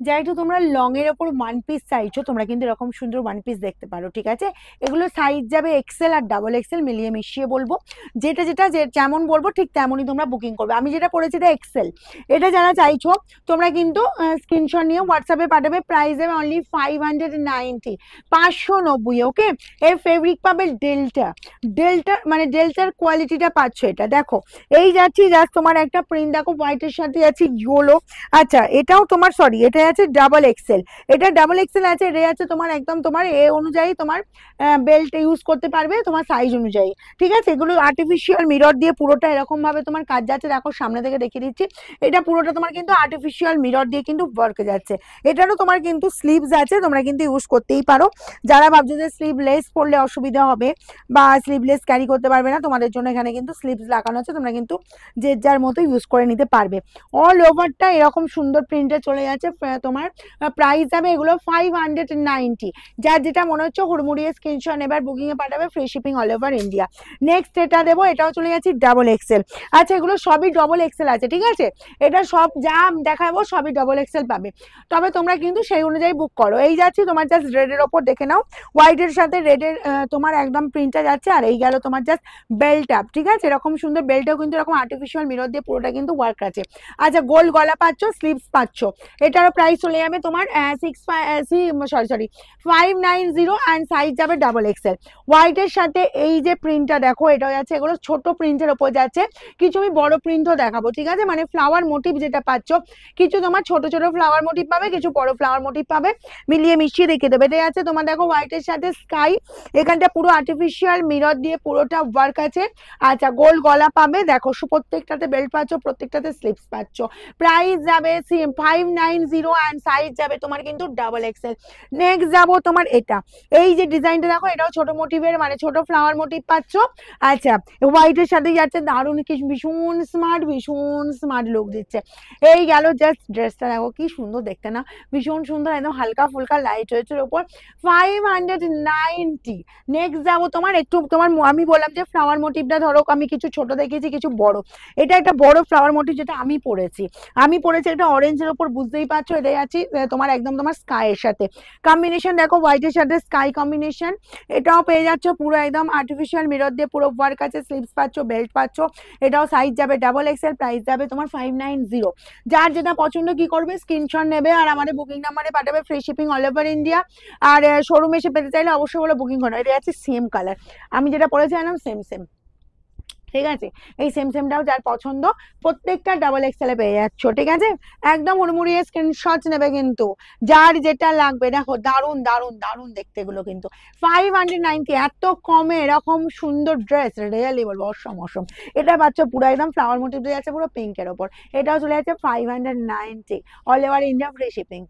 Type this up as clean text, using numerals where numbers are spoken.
যা একটু তোমরা লং এর ওপর ওয়ান পিস চাইছো, তোমরা কিন্তু এরকম সুন্দর ওয়ান পিস দেখতে পারো, ঠিক আছে। এগুলো সাইজ যাবে এক্সেল আর ডাবল এক্সেল মিলিয়ে মিশিয়ে বলবো, যেটা যেমন বলবো ঠিক তেমনই তোমরা বুকিং করবে। আমি যেটা পড়েছি এটা এক্সেল। এটা যারা চাইছো তোমরা কিন্তু স্ক্রিনশট নিয়ে হোয়াটসঅ্যাপে পাঠাবে। প্রাইস দেবে অনলি 590, 590। ওকে, এর ফেব্রিক পাবে ডেল্টা। মানে ডেল্টার কোয়ালিটিটা পাচ্ছ। এটা দেখো, এই যাচ্ছি জাস্ট তোমার একটা প্রিন্ট দেখো হোয়াইটের সাথে আছে ইয়েলো। আচ্ছা, এটাও তোমার সরি এটা আছে ডাবল এক্সেল। এটা ডাবল এক্সেল আছে, রে আছে তোমার একদম তোমার এ অনুযায়ী তোমার বেল্ট ইউজ করতে পারবে তোমার সাইজ অনুযায়ী, ঠিক আছে। এগুলো আর্টিফিশিয়াল মিরর দিয়ে পুরোটা এরকম ভাবে তোমার কাজ যাচ্ছে। দেখো সামনে থেকে দেখিয়ে দিচ্ছি, এটা পুরোটা তোমার কিন্তু আর্টিফিশিয়াল মিরর দিয়ে কিন্তু ওয়ার্ক যাচ্ছে। এটারও তোমার কিন্তু স্লিভস আছে, তোমরা কিন্তু ইউজ করতেই পারো। যারা ভাবছো যে স্লিভলেস পরলে অসুবিধা হবে বা স্লিভলেস ক্যারি করতে পারবে না, তোমাদের জন্য এখানে কিন্তু স্লিভস লাগানো আছে, তোমরা কিন্তু যে যার মতো ইউজ করে নিতে পারবে। অল ওভারটা এরকম সুন্দর প্রিন্টে চলে যাচ্ছে। তোমার প্রাইস যাবে এগুলো 590। যার যেটা মনে হচ্ছে হুড়মুড়িয়ে স্ক্রিনশট এবার বুকিং এ পাঠাবে, free shipping all over India. Next এটা দেবো, এটাও চলে যাচ্ছে ডাবল এক্সেল। আচ্ছা, এগুলো সবই ডবল এক্সেল আছে, ঠিক আছে। এটা সব যা দেখাবো সবই ডবল এক্সেল পাবে, তবে তোমরা কিন্তু সেই অনুযায়ী বুক করো। এই যাচ্ছি তোমার জাস্ট রেডের ওপর দেখে নাও, হোয়াইটের সাথে রেডের তোমার একদম প্রিন্টটা যাচ্ছে। আর এই গেল তোমার জাস্ট বেল্ট আপ, ঠিক আছে। এরকম সুন্দর বেল্টও কিন্তু এরকম আর্টিফিশিয়াল মিরর দিয়ে পুরোটা কিন্তু ওয়ার্ক আছে। আচ্ছা, গোল গলা পাচ্ছ, স্লিভস পাচ্ছ। এটারও প্রাইস চলে যাবে তোমার 590 অ্যান্ড সাইজ যাবে ডাবল এক্সেল। হোয়াইটের সাথে এই যে প্রিন্টটা দেখো, এটা যাচ্ছে এগুলো ছোট প্রিন্টের ওপর যাচ্ছে। কিছু আমি বড় প্রিন্টও দেখাবো, ঠিক আছে। মানে ফ্লাওয়ার মোটিভ যেটা পাচ্ছ, কিছু তোমার ছোট ছোট ফ্লাওয়ার মোটিভ পাবে, কিছু বড় ফ্লাওয়ার মোটিভ পাবে, মিলিয়ে মিশিয়ে রেখে দেবে। এটা আছে তোমার দেখো হোয়াইটের সাথে স্কাই, এখানটা পুরো আর্টিফিশিয়াল মিরর দিয়ে পুরোটা ওয়ার্ক আছে। আচ্ছা, গোল গলা পাবে, দেখো প্রত্যেকটাতে বেল্ট পাচ্ছ, প্রত্যেকটাতে স্লিভস পাচ্ছ। প্রাইস যাবে 590 অ্যান্ড সাইজ যাবে তোমার কিন্তু ডাবল এক্সেল। নেক্সট যাবো তোমার এটা, এই যে ডিজাইনটা দেখো, এটাও ছোট মোটিভের মানে ছোট ফ্লাওয়ার মোটিভ পাচ্ছ। আচ্ছা, হোয়াইটের সাথে যাচ্ছে দারুণ, কি ভীষণ স্মার্ট লুক দিচ্ছে। এই গেল জাস্ট ড্রেসটা দেখো কি সুন্দর দেখতে না, ভীষণ সুন্দর, একদম হালকা ফুলকা লাইট ওয়েটের উপর 590। নেক্সট যাবো তোমার একটু তোমার, আমি বললাম যে ফ্লাওয়ার মোটিভটা ধরো আমি কিছু ছোট দেখিয়েছি কিছু বড়। এটা একটা বড় ফ্লাওয়ার মোটিভ যেটা আমি পরেছি একটা অরেঞ্জের উপর, বুঝতেই পারছো। এটা আছে তোমার একদম তোমার স্কাই এর সাথে কম্বিনেশন, দেখো হোয়াইটের সাথে স্কাই কম্বিনেশন। এটাও পেয়ে যাচ্ছ পুরো একদম আর্টিফিশিয়াল মিরর দিয়ে পুরো ওয়ার্ক আছে, স্লিভস পাচ্ছ, বেল্ট পাচ্ছ। এটাও সাইজ যাবে ডাবল এক্সেল, প্রাইস যাবে তোমার 590। যার যেটা পছন্দ কি করবে, স্ক্রিনশট নেবে আর আমাদের বুকিং নাম্বারে পাঠাবে, free shipping all over India. আর শোরুমে এসে পেতে চাইলে অবশ্যই বলে বুকিং করো। এটা আছে সেম কালার, আমি যেটা পরেছিলাম সেম সেম, ঠিক আছে। এই সেমটাও যার পছন্দ প্রত্যেকটা ডাবল এক্সেলে পেয়ে যাচ্ছ, ঠিক আছে। একদম হুড়মুড়িয়ে স্ক্রিনশট নেবে কিন্তু, যার যেটা লাগবে। দেখো দারুন দারুন দারুন দেখতে এগুলো কিন্তু 590, এত কমে এরকম সুন্দর ড্রেস রিয়েলি বলবো অসম অসম। এটা পাচ্ছ পুরো একদম ফ্লাওয়ার মোটিভ দিয়ে যাচ্ছে পুরো পিঙ্কের ওপর। এটাও চলে যাচ্ছে 590 all over India, free shipping.